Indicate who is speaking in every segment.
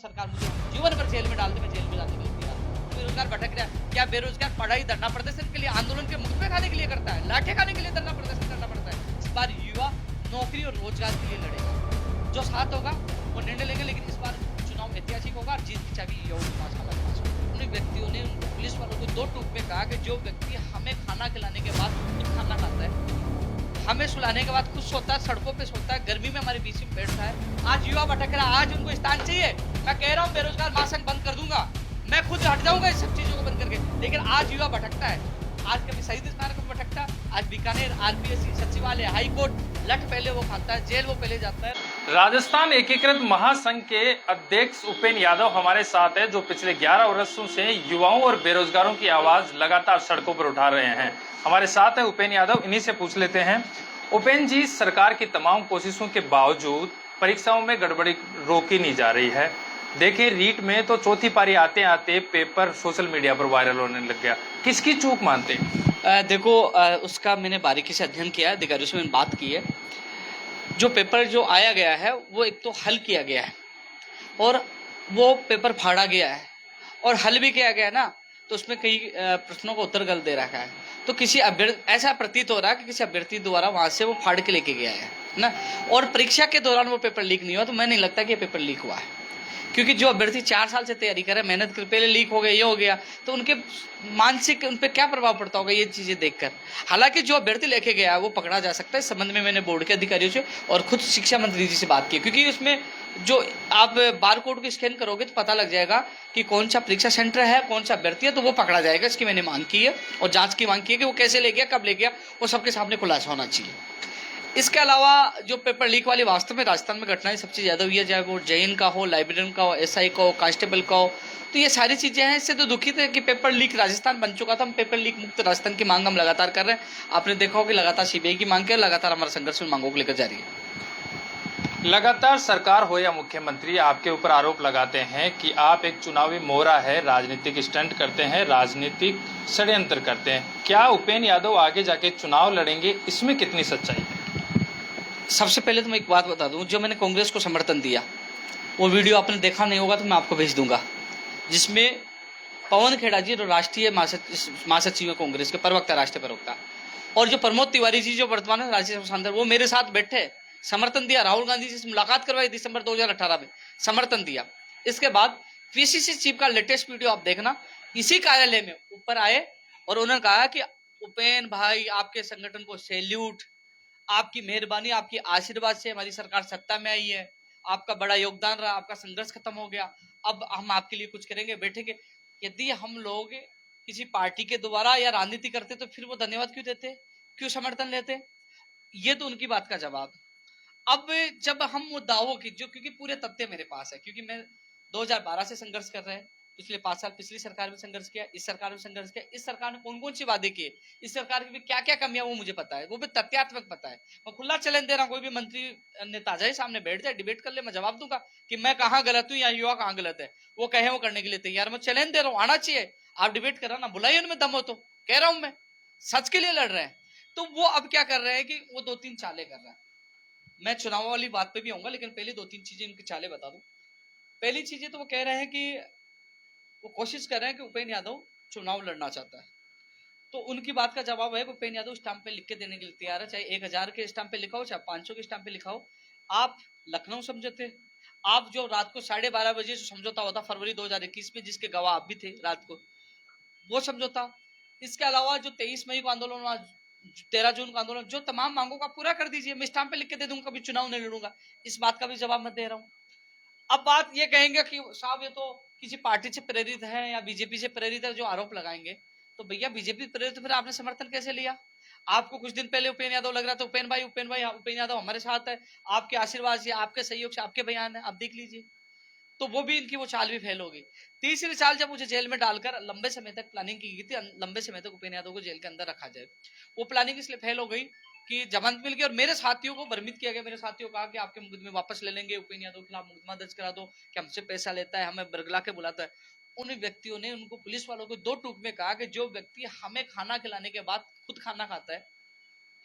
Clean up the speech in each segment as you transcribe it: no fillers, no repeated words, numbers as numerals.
Speaker 1: सरकार मुझे जीवन भर जेल में डाल दे, मैं जेल में जाने के लिए तैयार हूं। बेरोजगार भटक रहा है, क्या बेरोजगार पढ़ाई धरना प्रदर्शन के लिए, आंदोलन के मुद्दे खाने के लिए करता है, लाठे खाने के लिए धरना प्रदर्शन करना पड़ता है। इस बार युवा नौकरी और रोजगार के लिए लड़ेगा, जो साथ होगा वो निर्णय लेंगे, लेकिन इस बार चुनाव ऐतिहासिक होगा और जीत की चाबी युवाओं के पास, हमारे पास होगी। उन व्यक्तियों ने पुलिस वालों को दो टूक में कहा कि जो व्यक्ति हमें खाना खिलाने के बाद खुद खाना खाता है, हमें सुलाने के बाद खुद सोता है, सड़कों पे सोता है, गर्मी में हमारे बीच में बैठता है, आज युवा भटक रहा है, आज उनको स्थान चाहिए। मैं कह रहा हूँ बेरोजगार महासंघ बंद कर दूंगा, मैं खुद हट जाऊंगा इस सब चीजों को बंद करके, लेकिन आज युवा भटकता है। आज कभी शहीद स्मारक में भटकता, आज बीकानेर आरपीएससी सचिवालय हाई कोर्ट लठ पहले वो खाता है, जेल वो पहले जाता है।
Speaker 2: राजस्थान एकीकृत महासंघ के अध्यक्ष उपेन्द्र यादव हमारे साथ है, जो पिछले 11 वर्षों से युवाओं और बेरोजगारों की आवाज लगातार सड़कों पर उठा रहे हैं। हमारे साथ है उपेन्द्र यादव, इन्हीं से पूछ लेते हैं। उपेन्द्र जी, सरकार की तमाम कोशिशों के बावजूद परीक्षाओं में गड़बड़ी रोकी नहीं जा रही है। देखिए, रीट में तो चौथी पारी आते आते पेपर सोशल मीडिया पर वायरल होने लग गया, किसकी चूक मानते हैं?
Speaker 1: देखो, उसका मैंने बारीकी से अध्ययन किया है, अधिकारियों से मैंने बात की है। जो पेपर जो आया गया है वो एक तो हल किया गया है और वो पेपर फाड़ा गया है, और हल भी किया गया ना, तो उसमें कई प्रश्नों का उत्तर गलत दे रखा है। तो किसी अभ्यर्थी, ऐसा प्रतीत हो रहा है कि किसी अभ्यर्थी द्वारा वहां से वो फाड़ के लेके गया है ना, और परीक्षा के दौरान वो पेपर लीक नहीं हुआ। तो मैं नहीं लगता कि ये पेपर लीक हुआ है, क्योंकि जो अभ्यर्थी 4 साल से तैयारी कर रहे हैं, मेहनत कर, पहले लीक हो गया, ये हो गया, तो उनके मानसिक उन पर क्या प्रभाव पड़ता होगा ये चीजें देखकर। हालांकि जो अभ्यर्थी लेके गया है वो पकड़ा जा सकता है। इस संबंध में मैंने बोर्ड के अधिकारियों से और खुद शिक्षा मंत्री जी से बात की, क्योंकि उसमें जो आप बार कोड को स्कैन करोगे तो पता लग जाएगा कि कौन सा परीक्षा सेंटर है, कौन सा अभ्यर्थी है, तो वो पकड़ा जाएगा। इसकी मैंने मांग की है और जांच की मांग की है कि वो कैसे ले गया, कब ले गया, वो सबके सामने खुलासा होना चाहिए। इसके अलावा जो पेपर लीक वाली वास्तव में राजस्थान में घटनाएं सबसे ज्यादा हुई है, चाहे वो जैन का हो, लाइब्रेरियन का हो, एसआई का हो, कांस्टेबल का हो, तो ये सारी चीजें हैं। इससे तो दुखित है कि पेपर लीक राजस्थान बन चुका था। हम पेपर लीक मुक्त राजस्थान की मांग हम लगातार कर रहे हैं। आपने देखा हो कि लगातार सीबीआई की मांग कर, लगातार हमारा संघर्ष मांगों को लेकर जारी है।
Speaker 2: लगातार सरकार हो या मुख्यमंत्री आपके ऊपर आरोप लगाते हैं कि आप एक चुनावी मोहरा है, राजनीतिक स्टंट करते हैं, राजनीतिक षड्यंत्र करते हैं। क्या उपेन्द्र यादव आगे जाके चुनाव लड़ेंगे, इसमें कितनी सच्चाई है?
Speaker 1: सबसे पहले तो मैं एक बात बता दूं, जो मैंने कांग्रेस को समर्थन दिया वो वीडियो आपने देखा नहीं होगा तो मैं आपको भेज दूंगा, जिसमें पवन खेड़ा जी जो राष्ट्रीय महासचिव है कांग्रेस के, प्रवक्ता, राष्ट्रीय प्रवक्ता, और जो प्रमोद तिवारी जी जो वर्तमान में राज्यसभा सांसद, वो मेरे साथ बैठे, समर्थन दिया। राहुल गांधी जी से मुलाकात करवाई दिसंबर 2018 में, समर्थन दिया। इसके बाद पीसीसी चीफ का लेटेस्ट वीडियो आप देखना, इसी कार्यालय में ऊपर आए और उन्होंने कहा कि उपेन्द्र भाई आपके संगठन को सैल्यूट, आपकी मेहरबानी, आपकी आशीर्वाद से हमारी सरकार सत्ता में आई है, आपका बड़ा योगदान रहा, आपका संघर्ष खत्म हो गया, अब हम आपके लिए कुछ करेंगे, बैठेंगे। यदि हम लोग किसी पार्टी के द्वारा या राजनीति करते तो फिर वो धन्यवाद क्यों देते, क्यों समर्थन लेते? ये तो उनकी बात का जवाब। अब जब हम वो दावों की, जो क्योंकि पूरे तथ्य मेरे पास है, क्योंकि मैं 2012 से संघर्ष कर रहे हैं, पिछले 5 साल पिछली सरकार में संघर्ष किया, इस सरकार में संघर्ष किया, इस सरकार ने कौन कौन सी वादे किए, इस सरकार की भी क्या क्या कमियां वो मुझे पता है, वो भी तथ्यात्मक पता है। मैं खुला चैलेंज दे रहा हूँ, कोई भी मंत्री नेता जाए सामने बैठ जाए, डिबेट कर ले, मैं जवाब दूंगा कि मैं कहाँ गलत हूँ या युवा कहाँ गलत है, वो कहे वो करने के लिए तैयार। मैं चैलेंज दे रहा हूँ, आना चाहिए, आप डिबेट करा ना, बुलाइए, उनमें दम हो तो। कह रहा हूँ मैं, सच के लिए लड़ रहे हैं। तो वो अब क्या कर रहे हैं कि वो 2-3 चालें कर रहे हैं। मैं चुनाव वाली बात पे भी आऊंगा, लेकिन पहले 2-3 चीजें इनकी चालें बता दूं। पहली चीजें तो वो कह रहे हैं कि वो कोशिश कर रहे हैं कि उपेन्द्र यादव चुनाव लड़ना चाहता है, तो उनकी बात का जवाब है कि उपेन्द्र यादव स्टाम्प पे लिख के देने के लिए तैयार है, चाहे 1000 के स्टाम्प पे लिखा हो, चाहे 500 के स्टाम्प पे लिखा हो। आप लखनऊ समझौते, आप जो रात को 12:30 बजे जो समझौता होता फरवरी 2021 में, जिसके गवाह आप भी थे रात को, वो समझौता। इसके अलावा जो 23 मई को आंदोलन हुआ, 13 जून का आंदोलन, जो तमाम मांगों का पूरा कर दीजिए, मैं स्टाम्प पे लिख के दे दूंगा, कभी चुनाव नहीं लड़ूंगा। इस बात का भी जवाब मैं दे रहा हूँ। अब बात ये कहेंगे कि साहब ये तो किसी पार्टी से प्रेरित है या बीजेपी से प्रेरित है, जो आरोप लगाएंगे, तो भैया बीजेपी प्रेरित फिर आपने समर्थन कैसे लिया? आपको कुछ दिन पहले उपेन्द्र यादव लग रहा था, उपेन्द्र यादव हमारे साथ है, आपके आशीर्वाद से, आपके सहयोग से, आपके बयान है, आप देख लीजिए। तो वो भी, इनकी वो चाल भी फेल होगी। तीसरी चाल, जब मुझे जेल में डालकर लंबे समय तक प्लानिंग की गई थी, लंबे समय तक उपेन्द्र यादव को जेल के अंदर रखा जाए, वो प्लानिंग इसलिए फेल हो गई कि जमानत मिल गई और मेरे साथियों को भ्रमित किया गया। मेरे साथियों को कहा कि आपके मुकदमे वापस ले लेंगे, उपेन्द्र यादव के खिलाफ मुकदमा दर्ज करा दो, कि हमसे पैसा लेता है, हमें बरगला के बुलाता है। उन व्यक्तियों ने उनको, पुलिस वालों को, दो टूक में कहा कि जो व्यक्ति हमें खाना खिलाने के बाद खुद खाना खाता है,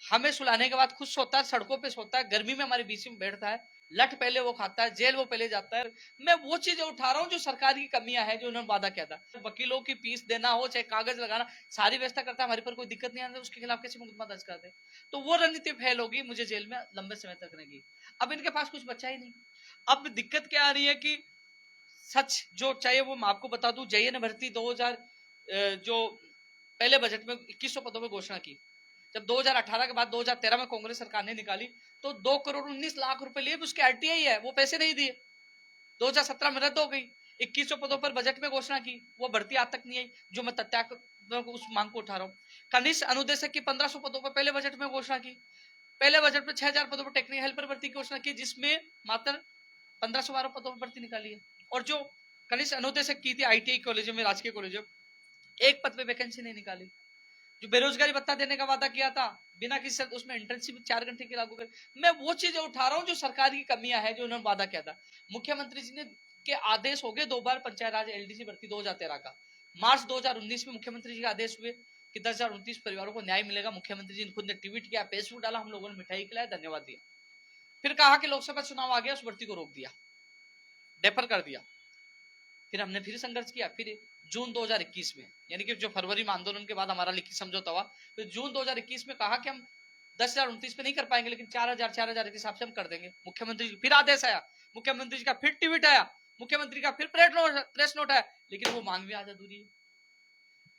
Speaker 1: हमें सुलाने के बाद खुद सोता है, सड़कों पे सोता है, गर्मी में हमारे बीच में बैठता है, लठ पहले वो खाता है, जेल वो पहले जाता है। मैं वो चीजें उठा रहा हूँ जो सरकार की कमियां हैं, जो उन्होंने वादा किया था। वकीलों की फीस देना हो, चाहे कागज लगाना, सारी व्यवस्था करता है, हमारे पर कोई दिक्कत नहीं आती, उसके खिलाफ कैसे मुकदमा दर्ज करते? तो वो रणनीति फेल होगी, मुझे जेल में लंबे समय तक रहेगी। अब इनके पास कुछ बचा ही नहीं। अब दिक्कत क्या आ रही है कि सच जो चाहिए वो मैं आपको बता दूं, JN भर्ती 2000 जो पहले बजट में 2100 पदों में घोषणा की, जब 2018 के बाद 2013 में कांग्रेस सरकार ने निकाली तो 2 करोड़ 19 लाख रुपए लिए, उसके RTI है, वो पैसे नहीं दिए। 2017 में रद्द हो गई। 2100 पदों पर बजट में घोषणा की, वो भर्ती आज तक नहीं आई, जो मैं तथ्य उस मांग को उठा रहा हूँ। कनिष्ठ अनुदेशक की 1500 पदों पर पहले बजट में घोषणा की। पहले बजट में 6000 पदों पर टेक्निकल हेल्पर भर्ती की घोषणा की, जिसमें मात्र 1512 पदों पर भर्ती निकाली है। और जो कनिष्ठ अनुदेशक की थी ITI कॉलेजों में, राजकीय कॉलेजों, एक पद पे वैकेंसी नहीं निकाली। जो बेरोजगारी भत्ता देने का वादा किया था, बिना किसी उसमें इंटर्नशिप 4 घंटे की लागू कर। मैं वो चीजें उठा रहा हूँ जो सरकार की कमियां है, जो उन्होंने वादा किया था। मुख्यमंत्री जी ने के आदेश हो गए 2 बार पंचायत राज LDC भर्ती 2013 का। मार्च 2019 में मुख्यमंत्री जी के आदेश हुए कि 10,029 परिवारों को न्याय मिलेगा। मुख्यमंत्री जी ने खुद ने ट्वीट किया, फेसबुक डाला, हम लोगों ने मिठाई खिलाया, धन्यवाद दिया। फिर कहा कि लोकसभा चुनाव आ गया, उस भर्ती को रोक दिया, डेफर कर दिया। फिर हमने फिर संघर्ष किया। फिर जून 2021 में, यानी कि जो फरवरी में आंदोलन के बाद हमारा लिखित समझौता हुआ, फिर जून 2021 में कहा कि हम 10,029 पे नहीं कर पाएंगे, लेकिन 4,000 के हिसाब से हम कर देंगे। मुख्यमंत्री जी फिर आदेश आया, मुख्यमंत्री जी का फिर ट्वीट आया, मुख्यमंत्री का फिर प्रेस नोट आया, लेकिन वो मांग भी आज अधूरी है।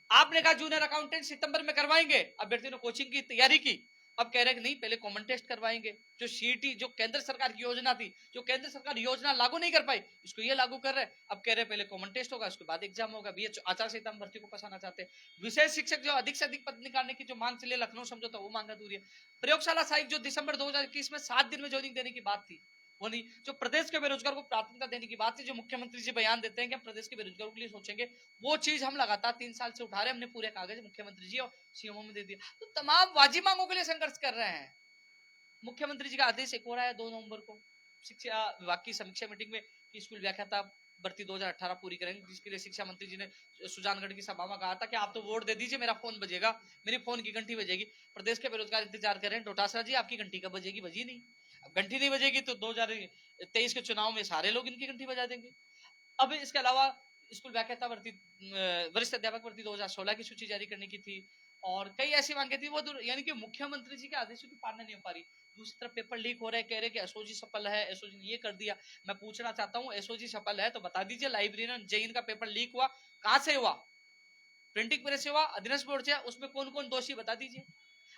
Speaker 1: आपने कहा जूनियर अकाउंटेंट सितंबर में करवाएंगे, अभ्यर्थियों ने कोचिंग की तैयारी की, अब कह रहे हैं कि नहीं, पहले कॉमन टेस्ट करवाएंगे। जो CET जो केंद्र सरकार की योजना थी, जो केंद्र सरकार योजना लागू नहीं कर पाई, इसको ये लागू कर रहे हैं। अब कह रहे हैं पहले कॉमन टेस्ट होगा, उसके बाद एग्जाम होगा। ये आचार संहिता में भर्ती को फंसाना चाहते हैं। विशेष शिक्षक जो अधिक से अधिक पद निकालने की जो मांग चली लखनऊ समझौता, वो मांग अधूरी है। प्रयोगशाला सहायक जो दिसंबर 2021 में 7 दिन में ज्वाइनिंग देने की बात थी, वो नहीं। जो प्रदेश के बेरोजगार को प्राथमिकता देने की बात थी, जो मुख्यमंत्री जी बयान देते हैं कि हम प्रदेश के बेरोजगारों के लिए सोचेंगे, वो चीज हम लगातार 3 साल से उठा रहे हैं। हमने पूरे कागज मुख्यमंत्री जी और CMO में दे दिया। तो तमाम वाजिब मांगों के लिए संघर्ष कर रहे हैं। मुख्यमंत्री जी का आदेश एक और आया 2 नवंबर को, शिक्षा विभाग की समीक्षा मीटिंग में कि स्कूल व्याख्याता भर्ती 2018 पूरी करेंगे, जिसके लिए शिक्षा मंत्री जी ने सुजानगढ़ की सभा में कहा था कि आप तो वोट दे दीजिए, मेरा फोन बजेगा, मेरी फोन की घंटी बजेगी। प्रदेश के बेरोजगार इंतजार कर रहे हैं, डोटासरा जी आपकी घंटी कब बजेगी? बजी नहीं। अब घंटी नहीं बजेगी तो 2023 के चुनाव में सारे लोग इनकी घंटी बजा देंगे। अब इसके अलावा स्कूल व्याख्याता भर्ती, वरिष्ठ अध्यापक भर्ती 2016 की सूची जारी करने की थी, और कई ऐसी मांगे थी, वो यानी कि मुख्यमंत्री जी के आदेशों की पालना नहीं हो पा रही। दूसरी तरफ पेपर लीक हो रहे हैं, कह रहे कि SOG सफल है, SOG ने ये कर दिया। मैं पूछना चाहता हूँ, SOG सफल है तो बता दीजिए, लाइब्रेरियन JEE का पेपर लीक हुआ, कहां से हुआ? प्रिंटिंग प्रेस से हुआ, अधीनस्थ बोर्ड से? उसमें कौन कौन दोषी बता दीजिए।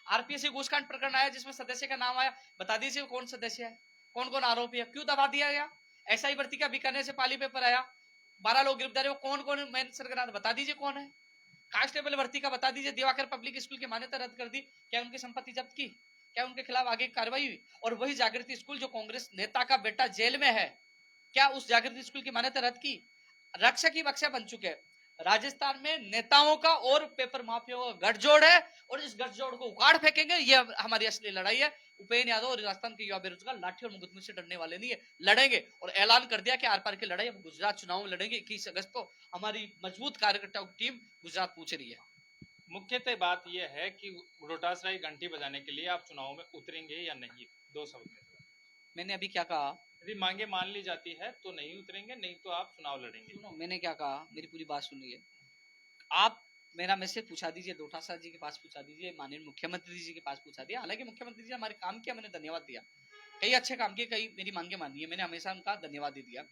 Speaker 1: RPSC घूसकांड प्रकरण आया जिसमें सदस्य का नाम आया, बता दीजिए कौन सदस्य है, कौन कौन आरोपी है, क्यों दबा दिया गया? SI भर्ती का बीकानेर से पाली पेपर आया, 12 लोग गिरफ्तार है, कौन कौन मेन सरगना, बता दीजिए कौन है। कांस्टेबल भर्ती का बता दीजिए, दिवाकर पब्लिक स्कूल की मान्यता रद्द कर दी, क्या उनकी संपत्ति जब्त की? क्या उनके खिलाफ आगे कार्रवाई हुई? और वही जागृति स्कूल जो कांग्रेस नेता का बेटा जेल में है, क्या उस जागृति स्कूल की मान्यता रद्द की? रक्षक ही बक्सा बन चुके हैं। राजस्थान में नेताओं का और पेपर माफियाओं का गठजोड़ है, और इस गठजोड़ को उखाड़ फेंकेंगे, ये हमारी असली लड़ाई है। उपेंद्र यादव और राजस्थान के युवा बेरोजगार लाठी और मुकदमे से डरने वाले नहीं है, लड़ेंगे। और ऐलान कर दिया कि आर पार की लड़ाई हम गुजरात चुनाव में लड़ेंगे 21 अगस्त को। हमारी मजबूत कार्यकर्ताओं की टीम गुजरात पूछ रही है।
Speaker 2: मुख्यतः बात यह है कि डोटासरा की घंटी बजाने के लिए आप चुनाव में उतरेंगे या नहीं? 2 शब्द में।
Speaker 1: मैंने अभी क्या कहा?
Speaker 2: यदि मांगे मान ली जाती है तो नहीं उतरेंगे, नहीं तो आप चुनाव लड़ेंगे।
Speaker 1: सुनो, मैंने क्या कहा, मेरी पूरी बात सुनिए। आप मेरा मैसेज पूछा दीजिए, डोटासरा जी के पास पूछा दीजिए, माननीय मुख्यमंत्री जी के पास पूछा दिया। हालांकि मुख्यमंत्री जी हमारे काम किया, मैंने धन्यवाद दिया, कई अच्छे काम किए, कई मेरी मांगे मानी है, मैंने हमेशा उनका धन्यवाद ही दिया।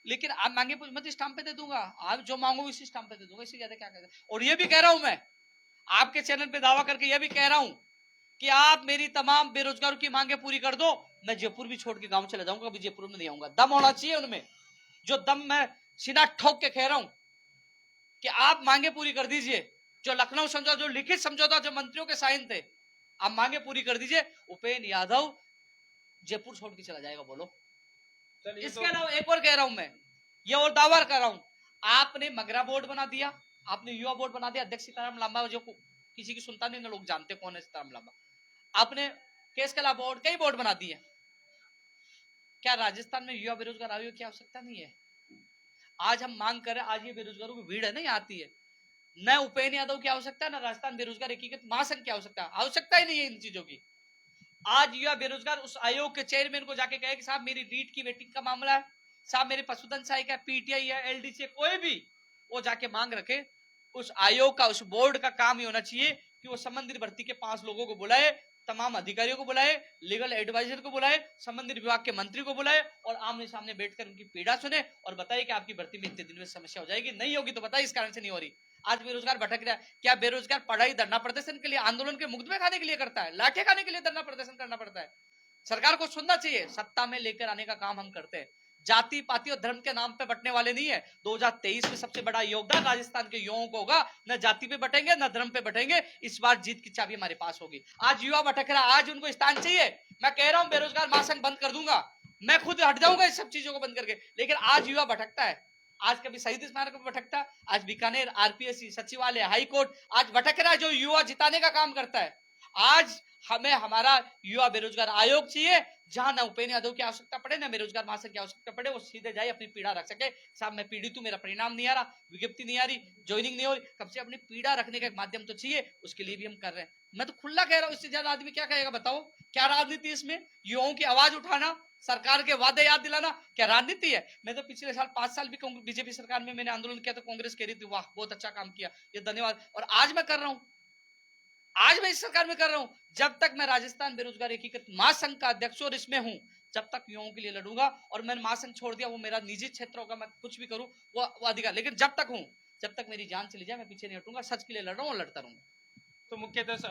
Speaker 1: लेकिन आप मांगे मत, स्टाम्प पे दे दूंगा, आप जो मांगो इसी स्टाम्प पे दे दूंगा, इससे ज्यादा क्या कहते हैं। और ये भी कह रहा हूं मैं, आपके चैनल पे दावा करके ये भी कह रहा हूं कि आप मेरी तमाम बेरोजगारों की मांगे पूरी कर दो, मैं जयपुर भी छोड़ के गांव चला जाऊंगा, अभी जयपुर में नहीं आऊंगा। दम होना चाहिए उनमें, जो दम मैं सीना ठोक के कह रहा हूं कि आप मांगे पूरी कर दीजिए। जो लखनऊ समझौता, जो लिखित समझौता, जो मंत्रियों के साइन थे, आप मांगे पूरी कर दीजिए। उपेंद्र यादव जयपुर छोड़ के चला जाएगा, बोलो। इसके अलावा एक और कह रहा हूं मैं, ये और दावा कर रहा हूं, आपने मगरा बोर्ड बना दिया, आपने युवा बोर्ड बना दिया, अध्यक्ष सीताराम लांबा, जो किसी की सुनता नहीं ना, लोग जानते कौन है सीताराम लांबा। आपने केस कला बोर्ड, कई बोर्ड बना दिए। क्या राजस्थान में युवा बेरोजगार आयोग की आवश्यकता नहीं है? आज हम मांग करें, आज ये बेरोजगारों की भीड़ है नहीं आती है, न उपेंद्र यादव की आवश्यकता है, न राजस्थान बेरोजगार एकीकृत महासंघ की आवश्यकता ही नहीं है इन चीजों की। आज युवा बेरोजगार उस आयोग के चेयरमैन को जाके कहे कि साहब मेरी रीट की वेटिंग का मामला है, साहब मेरे पशुधन सहायक का पीटीआई है, एलडीसी कोई भी, वो जाके मांग रखे। उस आयोग का, उस बोर्ड का काम ही होना चाहिए कि वो संबंधित भर्ती के 5 लोगों को बुलाए, तमाम अधिकारियों को बुलाए, लीगल एडवाइजर को बुलाए, संबंधित विभाग के मंत्री को बुलाए और आमने सामने बैठकर उनकी पीड़ा सुने और बताए कि आपकी भर्ती में इतने दिन में समस्या हो जाएगी, नहीं होगी तो बताइए इस कारण से नहीं हो रही। आज बेरोजगार भटक रहा है। क्या बेरोजगार पढ़ाई धरना प्रदर्शन के लिए, आंदोलन के मुकदमे खाने के लिए करता है? लाठे खाने के लिए धरना प्रदर्शन करना पड़ता है? सरकार को सुनना चाहिए। सत्ता में लेकर आने का काम हम करते हैं, जाति पाति और धर्म के नाम पे बटने वाले नहीं है। 2023 में सबसे बड़ा योगदान राजस्थान के युवाओं को होगा, न जाति पे बटेंगे न धर्म पे बटेंगे। इस बार जीत की चाबी हमारे पास होगी। आज युवा भटक रहा, आज उनको स्थान चाहिए। मैं कह रहा हूं बेरोजगार महासंघ बंद कर दूंगा, मैं खुद हट जाऊंगा इस सब चीजों को बंद करके, लेकिन आज युवा भटकता है। आज कभी शहीद स्मारक पर भटकता, आज बीकानेर आरपीएससी सचिवालय हाईकोर्ट आज भटक रहा है, जो युवा जिताने का काम करता है। आज हमें हमारा युवा बेरोजगार आयोग चाहिए, जहां ना उपेंद्र यादव की आवश्यकता पड़े, ना बेरोजगार महासंघ की आवश्यकता पड़े। वो सीधे जाए, अपनी पीड़ा रख सके। साहब मैं पीड़ित हूं, मेरा परिणाम नहीं आ रहा, विज्ञप्ति नहीं आ रही, ज्वाइनिंग नहीं हो रही, कब से अपनी पीड़ा रखने का एक माध्यम तो चाहिए, उसके लिए भी हम कर रहे हैं। मैं तो खुला कह रहा हूं, इससे ज्यादा आदमी क्या कहेगा बताओ? क्या राजनीति इसमें? युवाओं की आवाज उठाना, सरकार के वादे याद दिलाना, क्या राजनीति है? मैं तो पिछले साल 5 साल भी बीजेपी सरकार में मैंने आंदोलन किया तो कांग्रेस कह रही थी वाह बहुत अच्छा काम किया, ये धन्यवाद। और आज मैं कर रहा हूं, आज मैं इस सरकार में कर रहा हूं। जब तक मैं राजस्थान बेरोजगार एकीकृत महासंघ का अध्यक्ष और इसमें हूं, जब तक युवाओं के लिए लड़ूंगा। और मैंने महासंघ छोड़ दिया, वो मेरा निजी क्षेत्र होगा, मैं कुछ भी करूं वो अधिकार, लेकिन जब तक हूं, जब तक मेरी जान चली जाए मैं पीछे नहीं हटूंगा। सच के लिए लड़ रहा हूं और लड़ता रहूंगा।
Speaker 2: तो मुख्यतः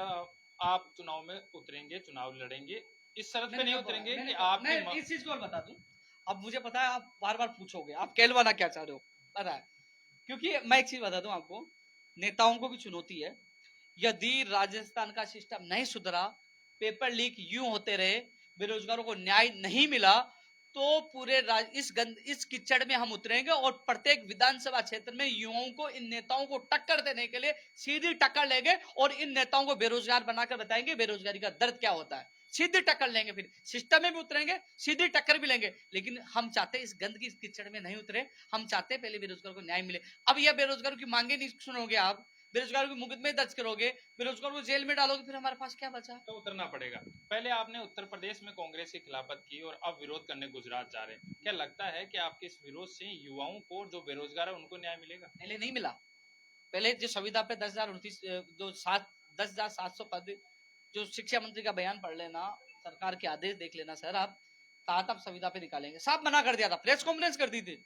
Speaker 2: आप चुनाव में उतरेंगे, चुनाव लड़ेंगे, इस शर्त पे नहीं उतरेंगे कि
Speaker 1: मैं
Speaker 2: आपकी
Speaker 1: इस चीज को और बता दूं। अब मुझे पता है आप बार बार पूछोगे, आप कहलवाना क्या चाह रहे हो, पता है। क्योंकि मैं एक चीज बता दूं आपको, नेताओं को भी चुनौती है। यदि राजस्थान का सिस्टम नहीं सुधरा, पेपर लीक यूं होते रहे, बेरोजगारों को न्याय नहीं मिला, तो पूरे इस कीचड़ में हम उतरेंगे और प्रत्येक विधानसभा क्षेत्र में युवाओं को, इन नेताओं को टक्कर देने के लिए सीधी टक्कर लेंगे और इन नेताओं को बेरोजगार बनाकर बताएंगे बेरोजगारी का दर्द क्या होता है। सीधी टक्कर लेंगे, फिर सिस्टम में भी उतरेंगे, सीधी टक्कर भी लेंगे। लेकिन हम चाहते इस गंदगी, इस कीचड़ में नहीं उतरे। हम चाहते पहले बेरोजगारों को न्याय मिले। अब यह बेरोजगारों की मांगे नहीं सुनोगे आप, बेरोजगारों के मुकदमे दर्ज करोगे, बेरोजगारों को जेल में डालोगे, फिर हमारे पास क्या बचा?
Speaker 2: तो उतरना पड़ेगा। पहले आपने उत्तर प्रदेश में कांग्रेस की खिलाफत की और अब विरोध करने गुजरात जा रहे हैं। क्या लगता है कि आपके इस विरोध से युवाओं को, जो बेरोजगार है, उनको न्याय मिलेगा?
Speaker 1: पहले नहीं मिला। पहले जो संविदा पे 10,029 जो 10,700 पद, जो शिक्षा मंत्री का बयान पढ़ लेना, सरकार के आदेश देख लेना सर आप, कहा था संविदा पे निकालेंगे, साहब मना कर दिया था, प्रेस कॉन्फ्रेंस कर दी थी।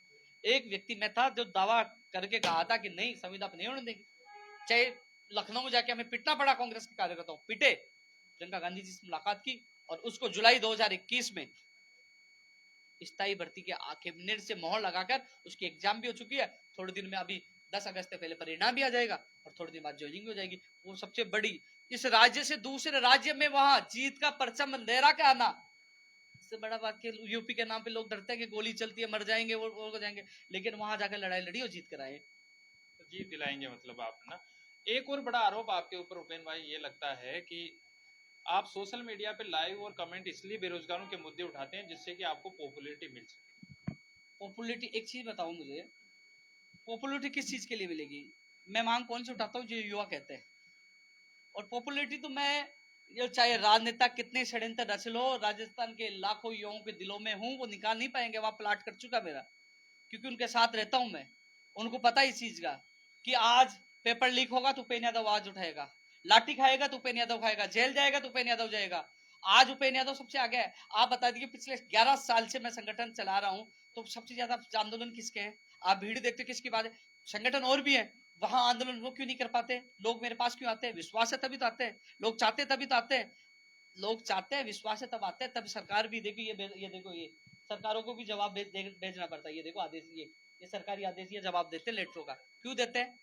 Speaker 1: एक व्यक्ति में था जो दावा करके कहा था कि नहीं संविदा पे नहीं होने देंगे। चाहे लखनऊ में जाके हमें पिटना पड़ा, कांग्रेस के कार्यकर्ताओं पिटे, प्रियंका गांधी जी से मुलाकात की और उसको जुलाई 2021 में स्थायी भर्ती के कैबिनेट से मोहर लगाकर उसकी एग्जाम भी हो चुकी है। थोड़े दिन में अभी 10 अगस्त से पहले परिणाम भी आ जाएगा और थोड़े दिन बाद ज्वाइनिंग हो जाएगी। वो सबसे बड़ी, इस राज्य से दूसरे राज्य में वहां जीत का परचम लहरा के आना, इससे बड़ा बात कि यूपी के नाम पे लोग डरते हैं कि गोली चलती है, मर जाएंगे, वो हो जाएंगे, लेकिन वहां जाकर लड़ाई लड़ी और जीत कर आए।
Speaker 2: तो जीत दिलाएंगे मतलब आप, ना। एक और बड़ा आरोप आपके ऊपर उपेंद्र भाई ये लगता है कि आप सोशल मीडिया पे लाइव और कमेंट इसलिए बेरोजगारों के मुद्दे उठाते हैं जिससे कि आपको पॉपुलैरिटी मिल सके।
Speaker 1: पॉपुलैरिटी, एक चीज बताओ मुझे, पॉपुलैरिटी किस चीज के लिए मिलेगी? मैं मांग कौन से उठाता हूँ? जो युवा कहते हैं। और पॉपुलैरिटी तो मैं, ये चाहे राजनेता कितने षड्यंत्र रच लो, राजस्थान के लाखों युवाओं के दिलों में हूं, वो निकाल नहीं पाएंगे। वहां प्लाट कर चुका मेरा, क्योंकि उनके साथ रहता हूं मैं। उनको पता है इस चीज का कि आज पेपर लीक होगा तो उपेंद्र यादव आवाज उठाएगा, लाठी खाएगा तो उपेंद्र यादव खाएगा, जेल जाएगा तो उपेंद्र यादव जाएगा। आज उपेंद्र यादव सबसे आगे है। आप बता दीजिए, पिछले 11 साल से मैं संगठन चला रहा हूं, तो सबसे ज्यादा आंदोलन किसके हैं? आप भीड़ देखते किसकी बात है? संगठन और भी है, वहां आंदोलन वो क्यों नहीं कर पाते? लोग मेरे पास क्यों आते हैं? विश्वास है तभी तो आते हैं, लोग चाहते तभी तो आते हैं। लोग चाहते हैं, विश्वास है तब आते हैं। तब सरकार भी देखो, ये देखो, ये सरकारों को भी जवाब भेजना पड़ता है। ये देखो आदेश, ये सरकारी आदेश, ये जवाब देते हैं लेटरों का। क्यों देते हैं?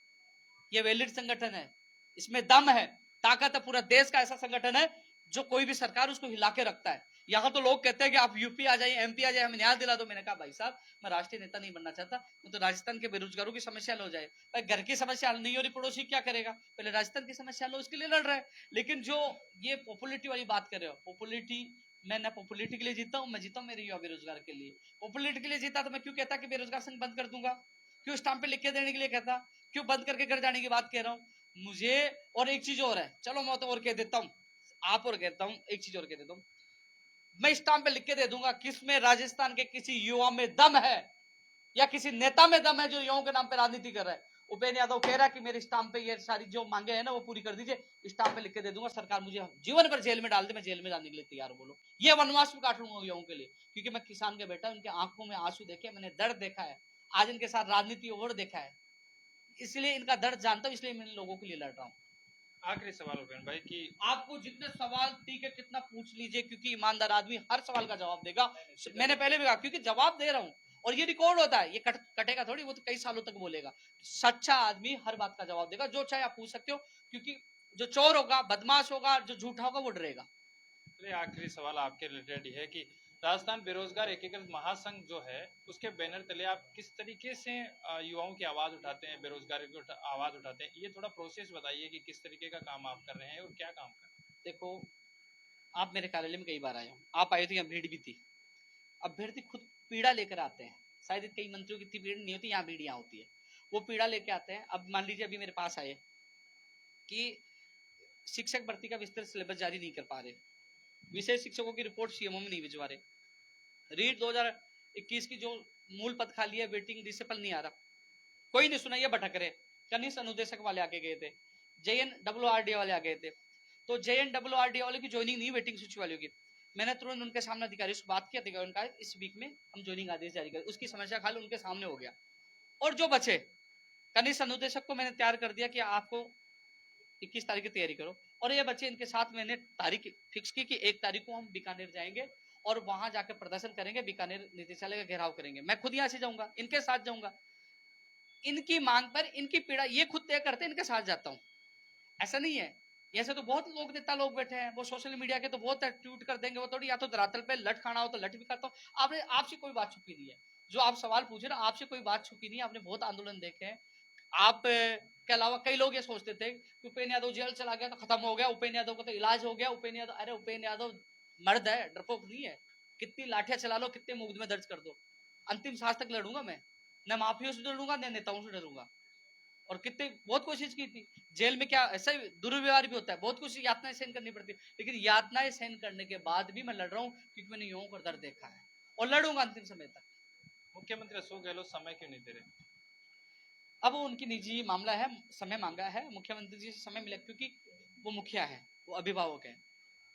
Speaker 1: ये वैलिड संगठन है, इसमें दम है, ताकत है। पूरा देश का ऐसा संगठन है जो कोई भी सरकार उसको हिला के रखता है। यहाँ तो लोग कहते हैं कि आप यूपी आ जाइए, एमपी आ जाइए, हमें न्याय दिला दो। मैंने कहा भाई साहब, मैं राष्ट्रीय नेता नहीं बनना चाहता, तो राजस्थान के बेरोजगारों की समस्या हल हो जाए। भाई घर की समस्या हल नहीं हो रही, पड़ोसी क्या करेगा? पहले राजस्थान की समस्या हल हो, उसके लिए लड़ रहे हैं। लेकिन जो ये पॉपुलैरिटी वाली बात कर रहे हो, पॉपुलैरिटी, मैं ना पॉपुलैरिटी के लिए जीता हूँ, मैं जीता हूँ मेरे युवा बेरोजगार के लिए। पॉपुलैरिटी के लिए जीता तो मैं क्यों कहता कि बेरोजगार संघ बंद कर दूंगा? क्यों स्टाम्प पे लिख के देने के लिए कहता? क्यों बंद करके घर जाने की बात कह रहा हूँ? मुझे, और एक चीज और है, चलो मैं तो और कह देता हूँ, आप और कहता हूं, एक चीज और कह देता हूं, मैं स्टाम्प पे लिख के दे दूंगा किसमें राजस्थान के किसी युवा में दम है या किसी नेता में दम है जो युवाओं के नाम पे राजनीति कर रहा है। उपेंद्र यादव कह रहा है कि मेरे स्टाम्प पे ये सारी जो मांगे हैं ना वो पूरी कर दीजिए, स्टाम्प पे लिख के दे दूंगा, सरकार मुझे जीवन भर जेल में डाल दे, मैं जेल में जाने के लिए तैयार हूं। बोलो, ये वनवास भी काट लूंगा युवाओं के लिए, क्योंकि मैं किसान के बेटा, उनके आंखों में आंसू देखे, मैंने दर्द देखा है, आज इनके साथ राजनीति और देखा है, इसलिए इनका दर्द जानता हूं, इसलिए मैं इन लोगों के लिए लड़ रहा हूं।
Speaker 2: आखिरी सवाल उपेंद्र भाई कि
Speaker 1: आपको जितने सवाल ठीक है कितना पूछ लीजिए, क्योंकि ईमानदार आदमी हर सवाल का जवाब देगा। मैंने पहले भी कहा, क्योंकि जवाब दे रहा हूं और ये रिकॉर्ड होता है, ये कटेगा थोड़ी, वो तो कई सालों तक बोलेगा। सच्चा आदमी हर बात का जवाब देगा, जो चाहे आप पूछ सकते हो, क्योंकि जो चोर होगा, बदमाश होगा, जो झूठा होगा, वो डरेगा।
Speaker 2: चलिए आखिरी सवाल आपके रिलेटेड है कि राजस्थान बेरोजगार एकीकृत महासंघ जो है उसके बैनर तले आप किस तरीके से युवाओं की आवाज उठाते हैं, बेरोजगारी की आवाज उठाते हैं, ये थोड़ा प्रोसेस बताइए कि किस तरीके का काम आप कर रहे हैं और क्या काम कर रहे हैं।
Speaker 1: देखो, आप मेरे कार्यालय में कई बार आए हो, आप आए थे, यहाँ भीड़ भी थी। अभ्यर्थी खुद पीड़ा लेकर आते हैं, शायद कई मंत्रियों की इतनी भीड़ नहीं होती, यहाँ भीड़ यहाँ होती है, वो पीड़ा लेके आते हैं। अब मान लीजिए अभी मेरे पास आए कि शिक्षक भर्ती का विस्तृत सिलेबस जारी नहीं कर पा रहे, विशेष शिक्षकों की रिपोर्ट सीएमओ में नहीं भिजवा रहे, रीट 2021 की जो मूल पद खाली है, वेटिंग लिस्ट पर नहीं आ रहा, कोई नहीं सुना, ये भटक रहे। कनिष्ठ अनुदेशक वाले आके गए थे, JNWRD वाले आ गए थे, तो JNWRD वाले की ज्वाइनिंग नहीं, वेटिंग सूची वालों की। मैंने तुरंत उनके सामने अधिकारी से बात किया, अधिकारी उनका इस वीक में हम ज्वाइनिंग आदेश जारी करें, उसकी समस्या खाली उनके सामने हो गया। और जो बचे कनिष्ठ अनुदेशक को मैंने तैयार कर दिया कि आपको 21 तारीख की तैयारी करो, और ये बच्चे, इनके साथ मैंने तारीख फिक्स की कि 1 तारीख को हम बीकानेर जाएंगे और वहां जाकर प्रदर्शन करेंगे, बीकानेर निदेशालय का घेराव करेंगे। मैं खुद यहाँ से जाऊंगा, इनके साथ जाऊंगा, इनकी मांग पर, इनकी पीड़ा ये खुद तय करते, इनके साथ जाता हूँ। ऐसा नहीं है, ऐसे तो बहुत लोग, नेता लोग बैठे हैं, वो सोशल मीडिया के तो बहुत ट्वीट कर देंगे, वो थोड़ी, या तो धरातल पे लठ खाना हो तो लठ भी करता हूँ। आपने, आपसे कोई बात छुपी नहीं है, जो आप सवाल पूछे ना, आपसे कोई बात छुपी नहीं है, आपने बहुत आंदोलन देखे हैं। आप के अलावा कई लोग ये सोचते थे कि उपेंद्र यादव जेल चला गया तो खत्म हो गया, उपेंद्र यादव का तो इलाज हो गया, उपेंद्र यादव, अरे उपेंद्र यादव मर्द है, डरपोक नहीं है। कितनी लाठियां चला लो, कितने मुकदमे दर्ज कर दो, अंतिम सांस तक लड़ूंगा मैं, न माफियों से डरूंगा न नेताओं से डरूंगा। और कितने, बहुत कोशिश की थी, जेल में क्या ऐसा ही दुर्व्यवहार भी होता है, बहुत कुछ यातनाएं सहन करनी पड़ती है, लेकिन यातनाएं सहन करने के बाद भी मैं लड़ रहा हूँ, क्योंकि मैंने युवाओं का दर्द देखा है और लड़ूंगा अंतिम समय तक।
Speaker 2: मुख्यमंत्री अशोक गहलोत समय क्यों नहीं दे रहे?
Speaker 1: अब वो उनकी निजी मामला है, समय मांगा है, मुख्यमंत्री जी से समय मिला, क्योंकि वो मुखिया है, वो अभिभावक है,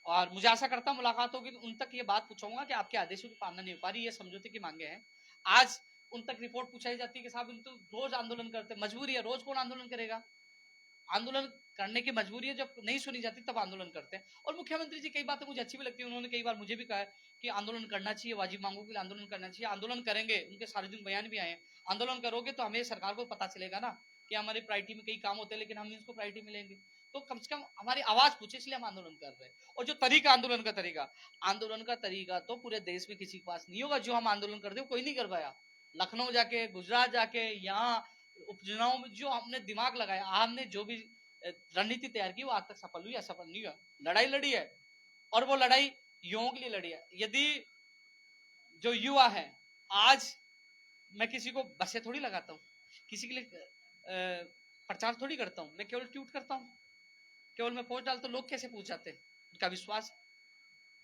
Speaker 1: और मुझे आशा करता हूँ मुलाकात होगी तो उन तक ये बात पूछूंगा कि आपके आदेशों की पालना नहीं हो पा रही, ये समझौते की मांगे हैं। आज उन तक रिपोर्ट पूछाई जाती है कि साहब इन तो रोज आंदोलन करते, मजबूरी है, रोज कौन आंदोलन करेगा, आंदोलन करने की मजबूरी है, जब नहीं सुनी जाती तब आंदोलन करते हैं। और मुख्यमंत्री जी कई बातें मुझे अच्छी भी लगती है, उन्होंने कई बार मुझे भी कहा है कि आंदोलन करना चाहिए, वाजिब मांगों के लिए आंदोलन करना चाहिए, आंदोलन करेंगे, उनके सार्वजनिक बयान भी आए हैं, आंदोलन करोगे तो हमें सरकार को पता चलेगा ना कि हमारी प्रायोरिटी में कई काम होते हैं, लेकिन हम इसको प्रायोरिटी मिलेंगे, तो कम से कम हमारी आवाज पूछे, इसलिए हम आंदोलन कर रहे हैं। और जो तरीका, आंदोलन का तरीका तो पूरे देश में किसी के पास नहीं होगा, जो हम आंदोलन करते हैं कोई नहीं कर पाया। लखनऊ जाके, गुजरात जाके, यहाँ उपचुनाव में जो हमने दिमाग लगाया, हमने जो भी रणनीति तैयार की, वो आज तक सफल हुई, असफल नहीं हुआ। लड़ाई लड़ी है, और वो लड़ाई युवाओं के लिए लड़ी है। यदि जो युवा है, आज मैं किसी को बसें थोड़ी लगाता हूँ, किसी के लिए प्रचार थोड़ी करता हूँ, मैं केवल ट्वीट करता हूँ, केवल मैं पोस्ट डालता हूँ, लोग कैसे पूछ जाते हैं, उनका विश्वास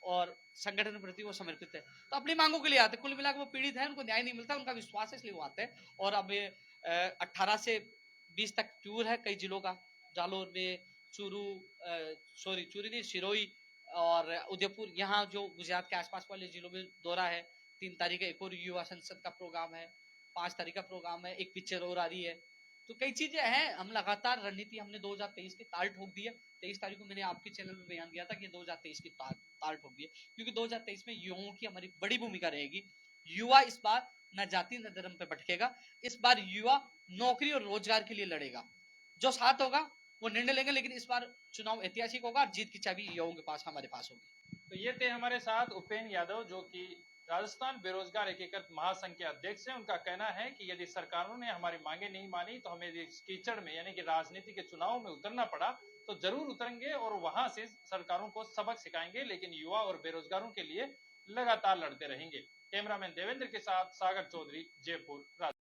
Speaker 1: और संगठन के प्रति वो समर्पित है, तो अपनी मांगों के लिए आते। कुल मिलाकर वो पीड़ित है, उनको न्याय नहीं मिलता, उनका विश्वास है, इसलिए वो आते हैं। और अब 18 से 20 तक टूर है कई जिलों का, जालोर में, चूरू, चूरू नहीं, सिरोही और उदयपुर, यहाँ जो गुजरात के आसपास वाले जिलों में दौरा है। 3 तारीख एक और युवा संसद का प्रोग्राम है, 5 तारीख का प्रोग्राम है, एक पिक्चर और आ रही है, तो कई चीजें हैं। हम लगातार रणनीति, हमने 2023 की ताल ठोक दी है। 23 तारीख को मैंने आपके चैनल में बयान दिया था कि 2023 की ताल ठोक दी है, क्योंकि 2023 में युवाओं की हमारी बड़ी भूमिका रहेगी। युवा इस बार न जाति न धर्म पे भटकेगा, इस बार युवा नौकरी और रोजगार के लिए लड़ेगा, जो साथ होगा वो निर्णय लेंगे, लेकिन इस बार चुनाव ऐतिहासिक होगा, जीत की चाबी युवाओं के पास, हमारे पास होगी।
Speaker 2: तो ये थे हमारे साथ उपेंद्र यादव, जो कि राजस्थान बेरोजगार एकीकृत महासंघ के अध्यक्ष हैं। उनका कहना है कि यदि सरकारों ने हमारी मांगे नहीं मानी तो हमें इस कीचड़ में, यानी कि राजनीति के चुनाव में उतरना पड़ा तो जरूर उतरेंगे और वहां से सरकारों को सबक सिखाएंगे, लेकिन युवा और बेरोजगारों के लिए लगातार लड़ते रहेंगे। कैमरामैन देवेंद्र के साथ सागर चौधरी, जयपुर।